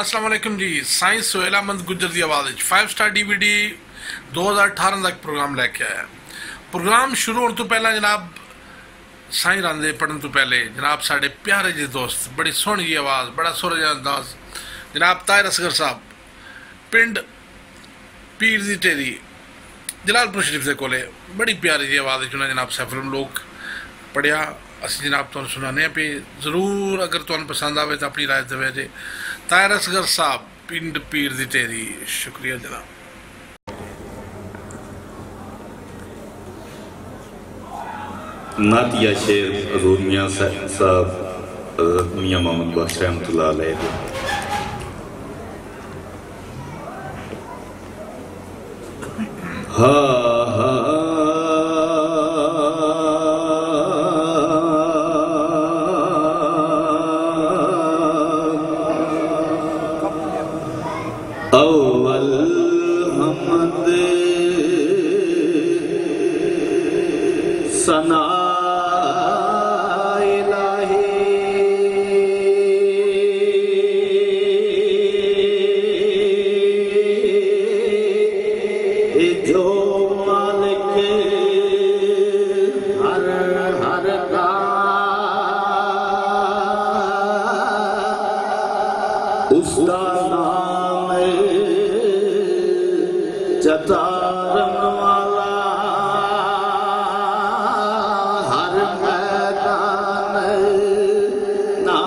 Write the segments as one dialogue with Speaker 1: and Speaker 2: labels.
Speaker 1: अस्सलाम वालेकुम जी। साइंस सोहेल अहमद गुजर की आवाज़ 5 स्टार DVD 2018 तक प्रोग्राम लैके आया। प्रोग्राम शुरू होने तो पहला जनाब साईं रांदे पढ़ने तो पहले जनाब साढ़े प्यारे जी दोस्त बड़ी सोहनी जी आवाज़ बड़ा सोहरा अंदाज जनाब ताहिर असगर साहब पिंड पीर दी टेरी जलालपुर शरीफ के कोले बड़ी प्यारी जी आवाज़ उन्हें जनाब सैफुल लोग पढ़िया असी जनाब तुम सुनाने पे जरूर अगर तुम पसंद आवे तो अपनी राय देवे जे। ताहिर असगर साहब पिंड पीर दी टेरी, शुक्रिया जनाब।
Speaker 2: नातिया शेर हजूर मियां साहब मियां मोहम्मद बख्श रहमतुल्लाह अलैह। अव्वल हमद सना उसका नाम जतारन वाला हर मैदान ना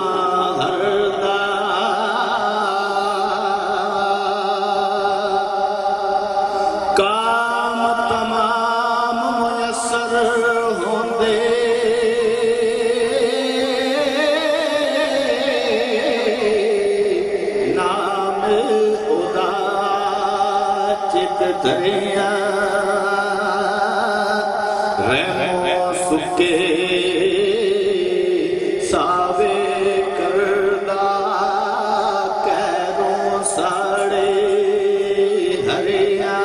Speaker 2: हरदा। काम तमाम मुयस्सर होंदे दरिया रहमो सुके सावे करदा कैरों साड़े हरिया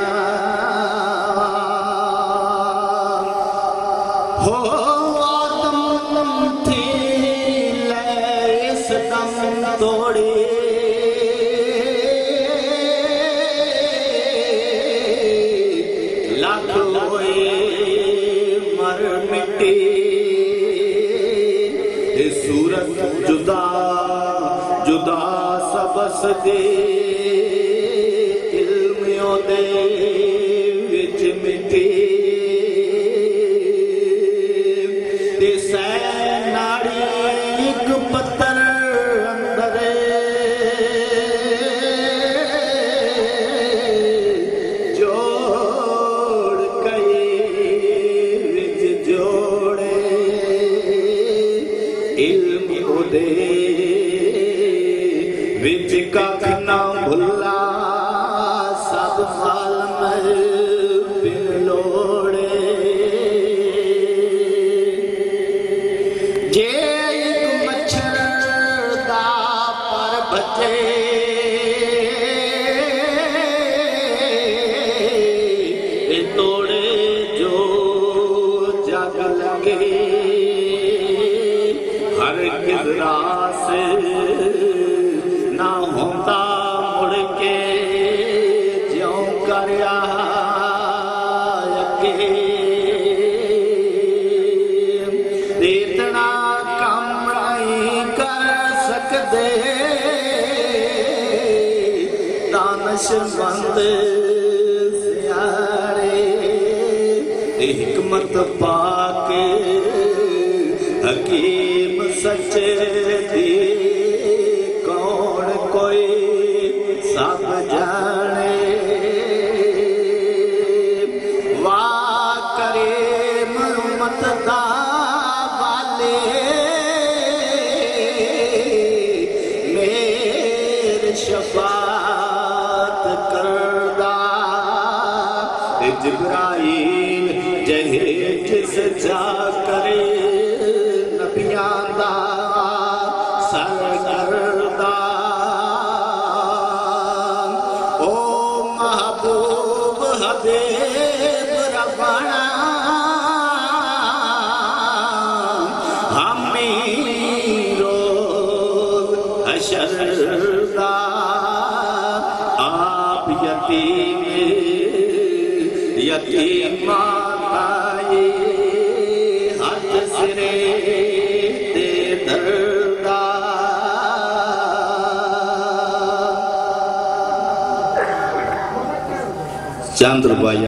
Speaker 2: हो आदम थी ले इस दम तोड़ी मर मिट्टी सूरत जुदा जुदा सबस दे इल्मियों दे विच मिट्टी सै नाड़ी एक पत्थर अंदर विच काफी ना भुला सब साल बिन लोड़े जे एक मच्छर दा पर बचे तोड़े जो जग लगे हर किधरा से ना होता मुड़ के ज्यों करया इतना कम नहीं कर सकते दानशमंद सियारे हिकमत पाके हकीम सच्चे दी कौन कोई सब जाने वाह करे मत दा वाले मेरे शफात करदा जिब्राइल जहे जिस जा करे नबियां दा सर करदा। ओ महबूब हबीब रब्बाना हमी रोज़ हशर दा यतीम यतीमा ताए हाथ सिरे दे दर्दा चंद्रबाई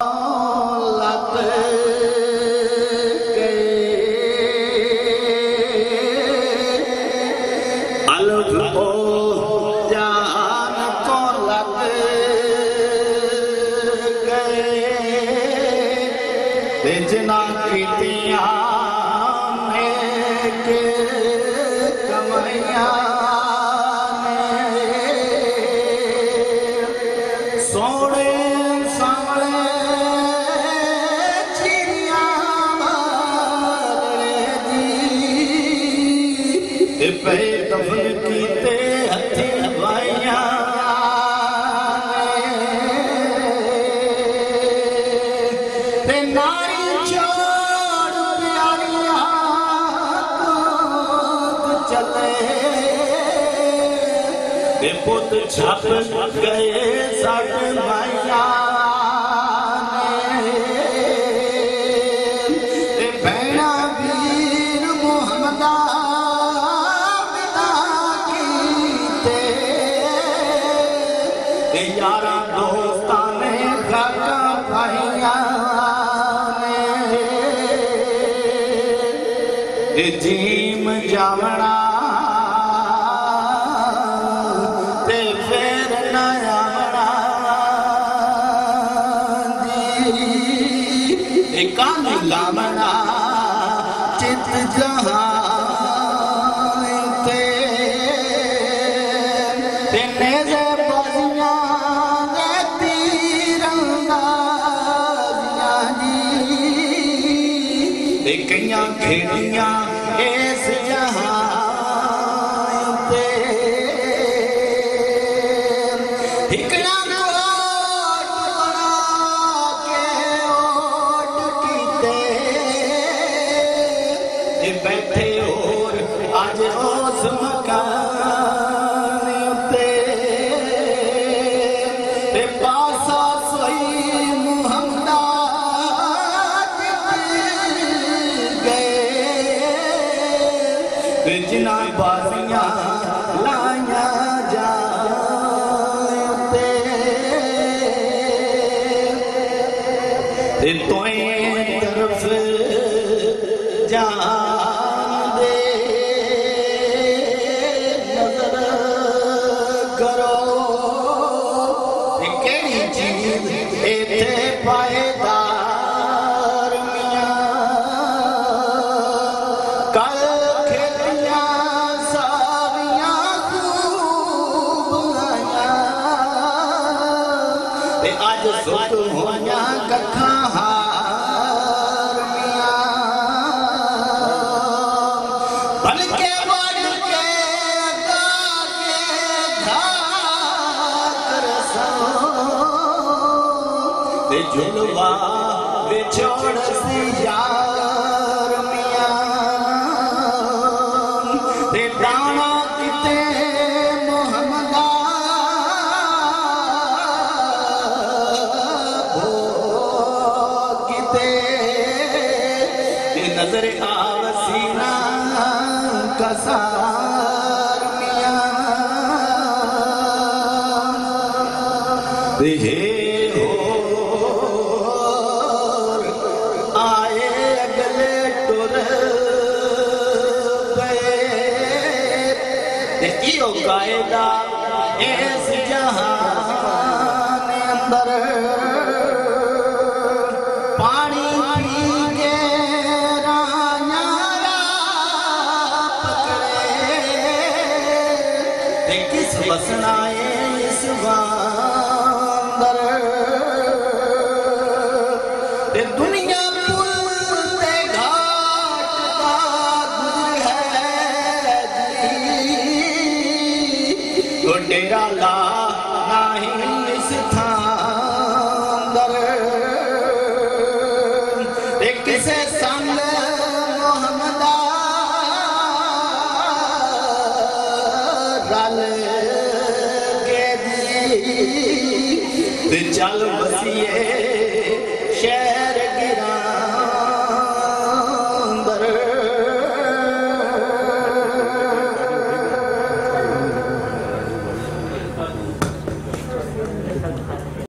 Speaker 2: पुत छप गए साढ़े माया भैना वीर मोहम्मदा विदा कीते यारा दोस्तां ने खाका पाइया जीम जावना लामना चित जहां ते नेज़े बजियां दे तीरंदाज़ियां जी कईयां खेड़ियां इस जहां ते बैठे और आज उस मकान पे पासा सोई मुहम्मदा गए जिना बाजियां लाया जाते तोए तरफ जा पाएदार मियां कल खेतियां सारियां खूब आया अज सुत होया कखा हार मियां बल्कि बढ़ के घाट झुलवा बिछोड़ सी यार मियां ते दाना किते मोहम्मदा हो किते नजर आवसीना कसार मियां हे कायदा इस जहान अंदर पानी पी के राना पकड़े किस बसना इस वांदर दुनिया डेरा ला नहीं इस थांदर किसे संग मोहम्मदा रल के दी
Speaker 3: ते चल बसिए शहर